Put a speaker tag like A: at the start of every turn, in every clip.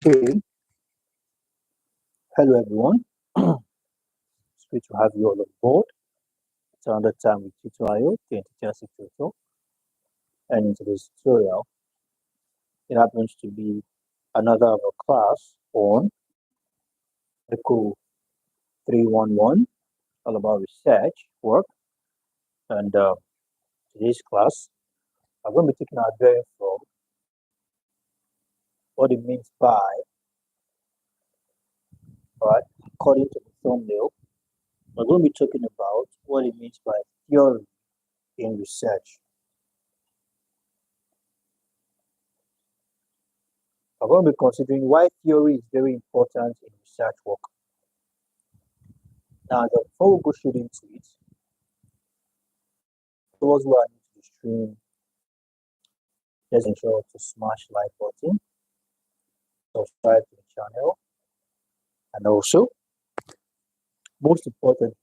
A: Okay, hello everyone. It's great to have you all on board. It's another time with tutorial 2026 tutorial, and in today's tutorial, it happens to be another of a class on ECO 311, all about research work. And today's class, I'm going to be taking our bearing from what it means by, right, according to the thumbnail, we're going to be talking about what it means by theory in research. I'm going to be considering why theory is very important in research work. Now, before we go straight into it, those who are new to the stream, just ensure to smash like button, subscribe to the channel, and also, most importantly,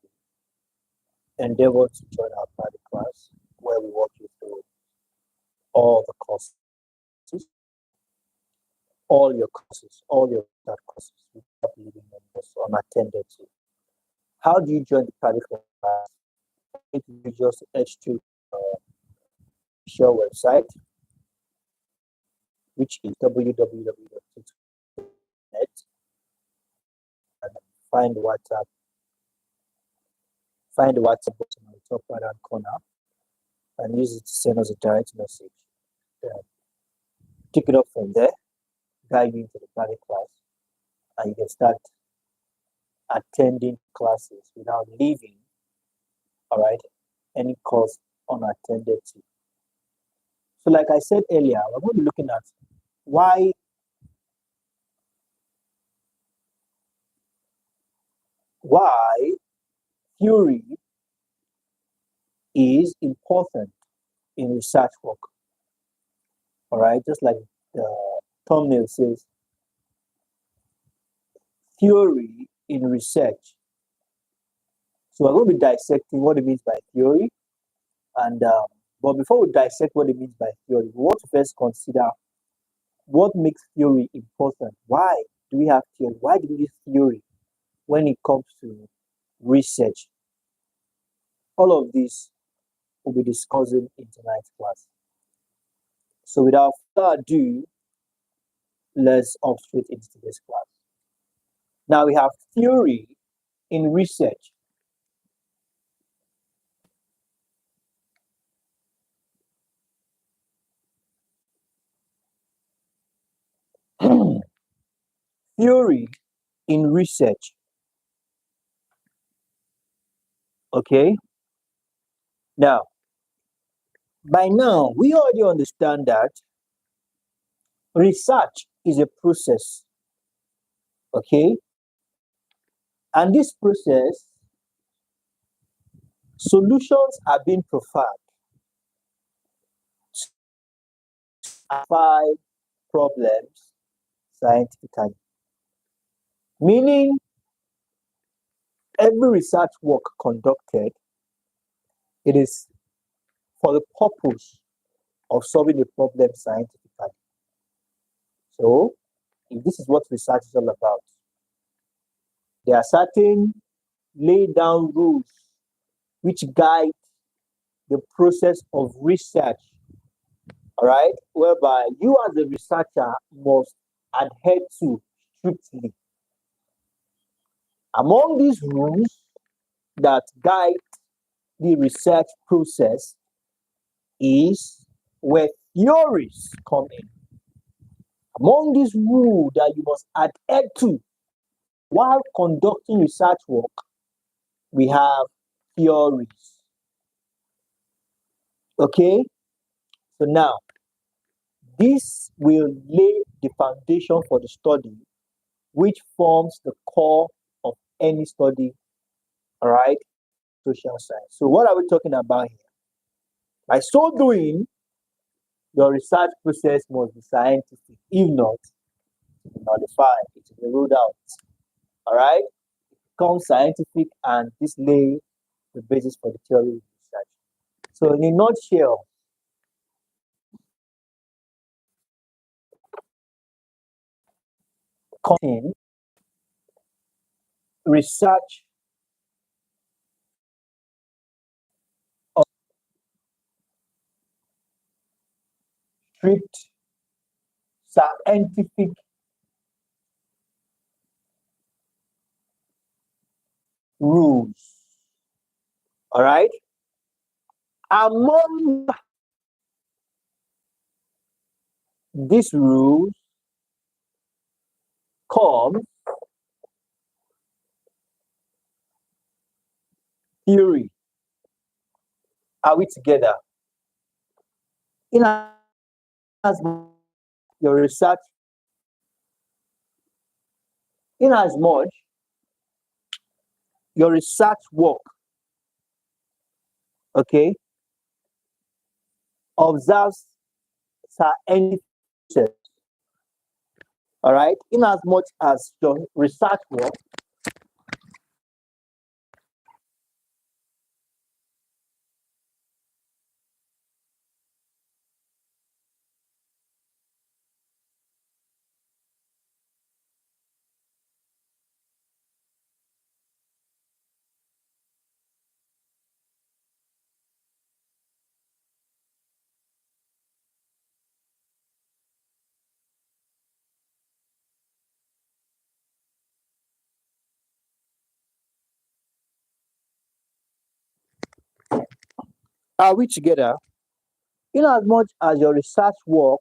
A: endeavor to join our private class where we walk you through all the courses, all your courses, all your research courses without leaving members unattended to. How do you join the private class? It is just H2 share website, which is www.net, and find the WhatsApp button on the top right hand corner and use it to send us a direct message. Take it up from there, guide you into the private class, and you can start attending classes without leaving, all right, any course unattended to. So like I said earlier, we're going to be looking at why theory is important in research work. All right, just like the thumbnail says, theory in research. So we're going to be dissecting what it means by theory. And but before we dissect what it means by theory, we want to first consider what makes theory important. Why do we have theory? Why do we use theory when it comes to research? All of this we'll be discussing in tonight's class. So without further ado, let's hop straight into this class. Now we have theory in research. Theory in research. Okay. Now, by now, we already understand that research is a process. Okay. And this process, solutions are being provided to identify problems scientifically. Meaning, every research work conducted, it is for the purpose of solving the problem scientifically. So, if this is what research is all about, there are certain laid down rules which guide the process of research, all right, whereby you as a researcher must adhere to strictly. Among these rules that guide the research process is where theories come in. Among these rules that you must adhere to while conducting research work, we have theories. Okay? So now, this will lay the foundation for the study, which forms the core of any study, all right? Social science. So what are we talking about here? By so doing, your research process must be scientific. If not, it will be nullified, it will be ruled out. All right? It becomes scientific, and this lays the basis for the theory of research. So in a nutshell, content research of strict scientific rules. All right. Among these rules come theory. Are we together? In as your research, in as much your research work, okay, observes scientific process. All right. In as much as your research work are we together? In as much as your research work,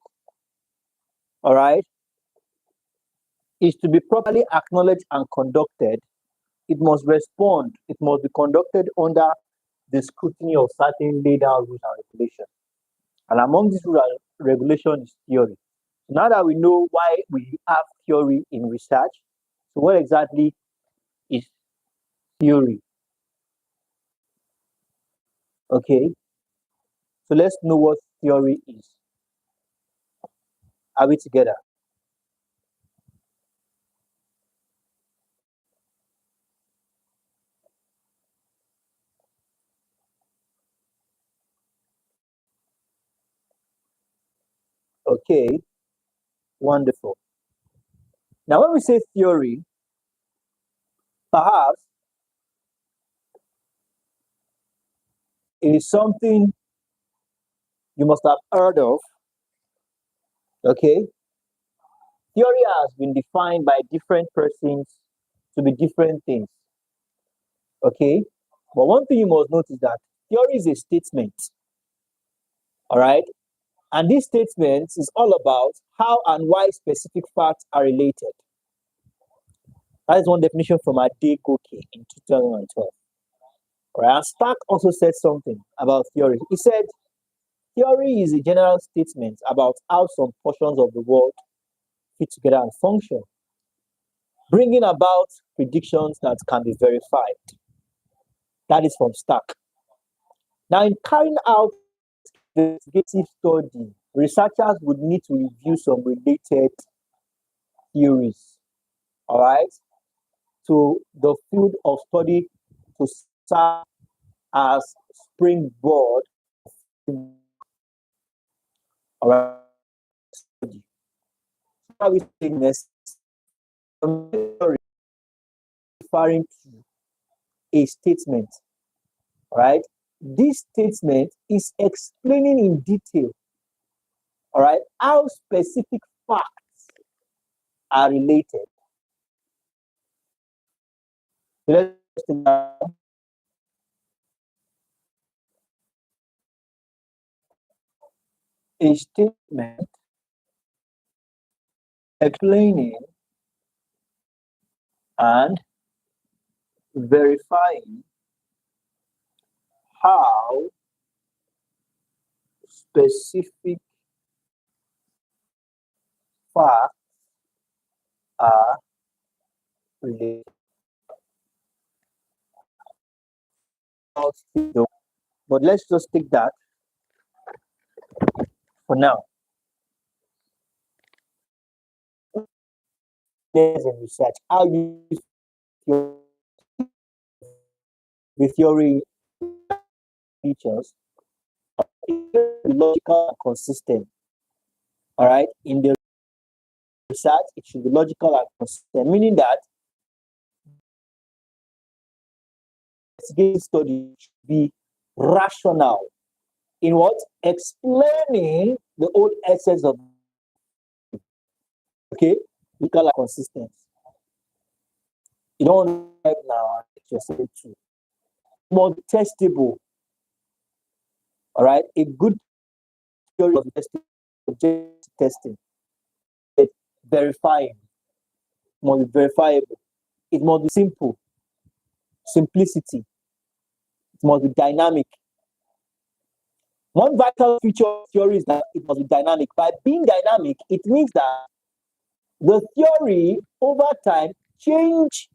A: all right, is to be properly acknowledged and conducted, it must be conducted under the scrutiny of certain laid out rules and regulations. And among these rules and regulations is theory. So now that we know why we have theory in research, so what exactly is theory? Okay, so let's know what theory is. Are we together? Okay, wonderful. Now, when we say theory, perhaps it is something you must have heard of. Okay, theory has been defined by different persons to be different things. Okay, but one thing you must note is that theory is a statement. All right, and this statement is all about how and why specific facts are related. That is one definition from Ade Goke in 2012. All right, and Stark also said something about theory. He said, theory is a general statement about how some portions of the world fit together and function, bringing about predictions that can be verified. That is from Stark. Now, in carrying out investigative study, researchers would need to review some related theories, all right, to the field of study to serve as springboard, all right. How we say next, referring to a statement, all right. This statement is explaining in detail, all right, how specific facts are related. Let's take a statement explaining and verifying how specific facts are related. But let's just take that for now. There's in research how you use the theory features logical and consistent, all right, in the research, it should be logical and consistent, meaning that investigative study should be rational in what? Explaining the whole essence of, okay, logical and consistent. You don't want to now just say true. More testable. All right, a good theory of testing, verifying, must be verifiable. It must be simple, simplicity. It must be dynamic. One vital feature of theory is that it must be dynamic. By being dynamic, it means that the theory over time change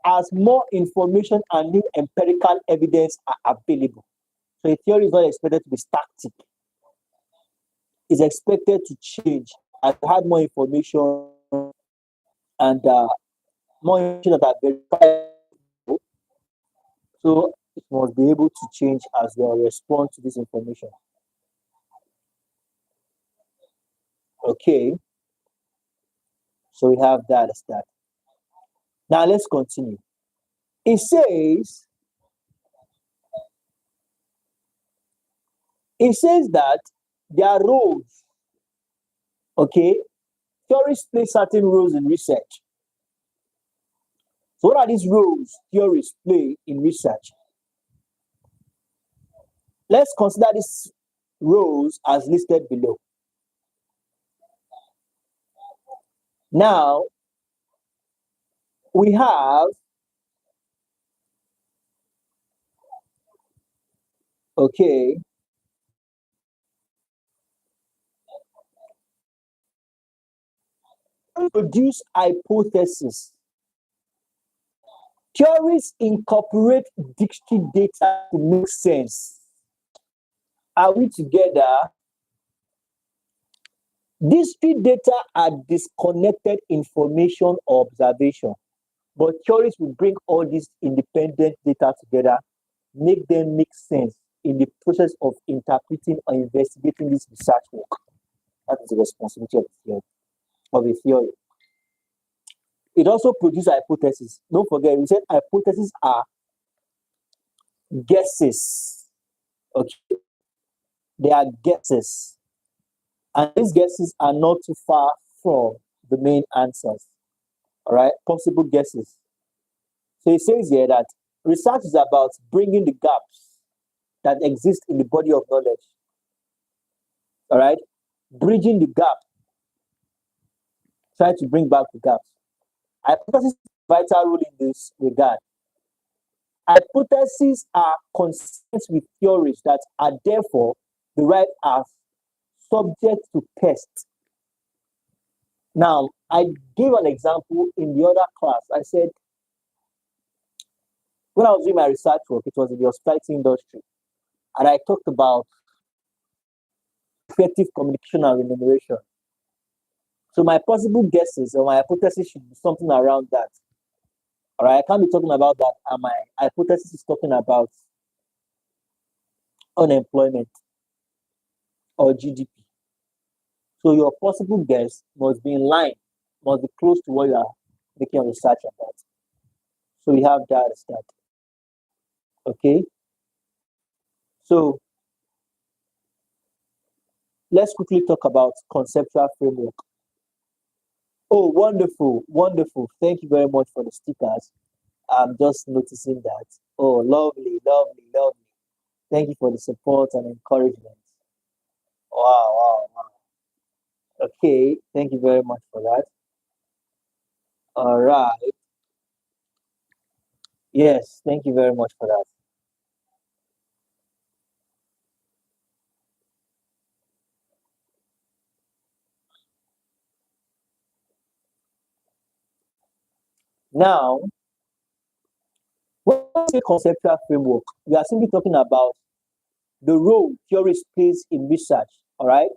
A: as more information and new empirical evidence are available. So a theory is not expected to be static. It's expected to change as you have more information and more information that are verifiable. So it must be able to change as well, respond to this information. Okay. So we have that as that. Now let's continue. It says that there are roles. Okay. Theories play certain roles in research. So what are these roles theories play in research? Let's consider these roles as listed below. Now, we have, okay, produce hypothesis. Theories incorporate dictionary data to make sense. Are we together? Discrete data are disconnected information or observation, but theories will bring all these independent data together, make them make sense in the process of interpreting or investigating this research work. That is the responsibility of a theory. It also produces hypotheses. Don't forget, we said hypotheses are guesses. Okay, they are guesses, and these guesses are not too far from the main answers. All right, possible guesses. So it says here that research is about bringing the gaps that exist in the body of knowledge. All right, bridging the gap, trying to bring back the gaps. Hypotheses play a vital role in this regard. Hypotheses are consistent with theories that are therefore derived as subject to test. Now, I gave an example in the other class. I said, when I was doing my research work, it was in the hospitality industry, and I talked about effective communication and remuneration. So my possible guesses or my hypothesis should be something around that. All right, I can't be talking about that, and my hypothesis is talking about unemployment or GDP. So your possible guess must be in line, must be close to what you are making a research about. So we have that as that. Okay. So let's quickly talk about conceptual framework. Oh, wonderful, wonderful. Thank you very much for the stickers. I'm just noticing that. Oh, lovely, lovely, lovely. Thank you for the support and encouragement. Wow, wow, wow. Okay, thank you very much for that. All right. Yes, thank you very much for that. Now, when we say conceptual framework, we are simply talking about the role theory plays in research. All right.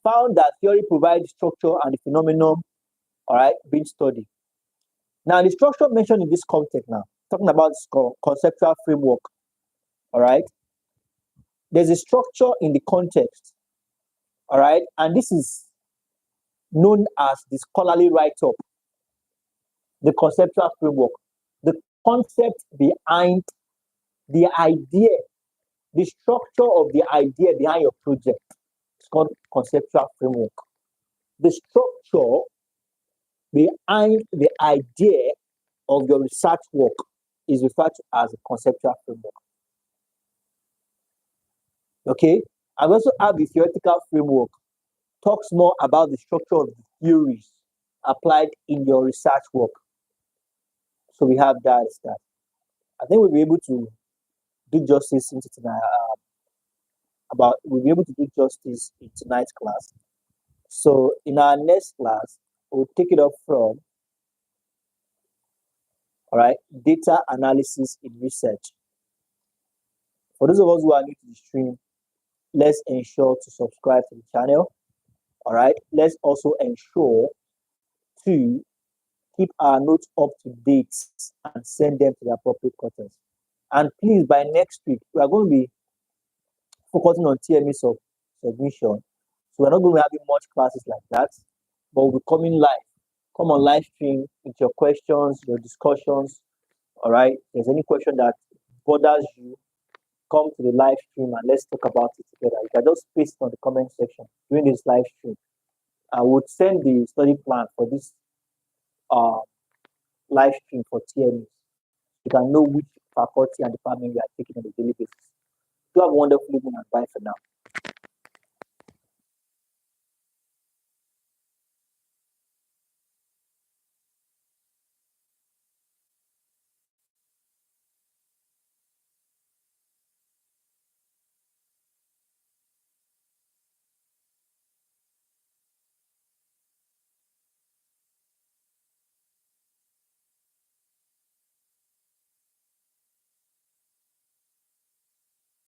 A: Found that theory provides structure and the phenomenon, all right, being studied. Now, the structure mentioned in this context now, talking about conceptual framework, all right, there's a structure in the context, all right, and this is known as the scholarly write-up, the conceptual framework, the concept behind the idea, the structure of the idea behind your project. It's called conceptual framework. The structure behind the idea of your research work is referred to as a conceptual framework. Okay, I also have the theoretical framework, talks more about the structure of the theories applied in your research work. So we have that. I think we'll be able to do justice into tonight. We'll be able to do justice in tonight's class. So in our next class, we'll take it up from, all right, data analysis in research. For those of us who are new to the stream, let's ensure to subscribe to the channel. All right, let's also ensure to keep our notes up to date and send them to the appropriate quarters. And please, by next week, we are going to be focusing on TME submission. So we're not going to be having much classes like that, but we'll be coming live. Come on live stream with your questions, your discussions. All right. If there's any question that bothers you, come to the live stream and let's talk about it together. You can just paste it on the comment section during this live stream. I would send the study plan for this live stream for TME. You can know which faculty and department you are taking on a daily basis. Do have a wonderful evening and bye for now.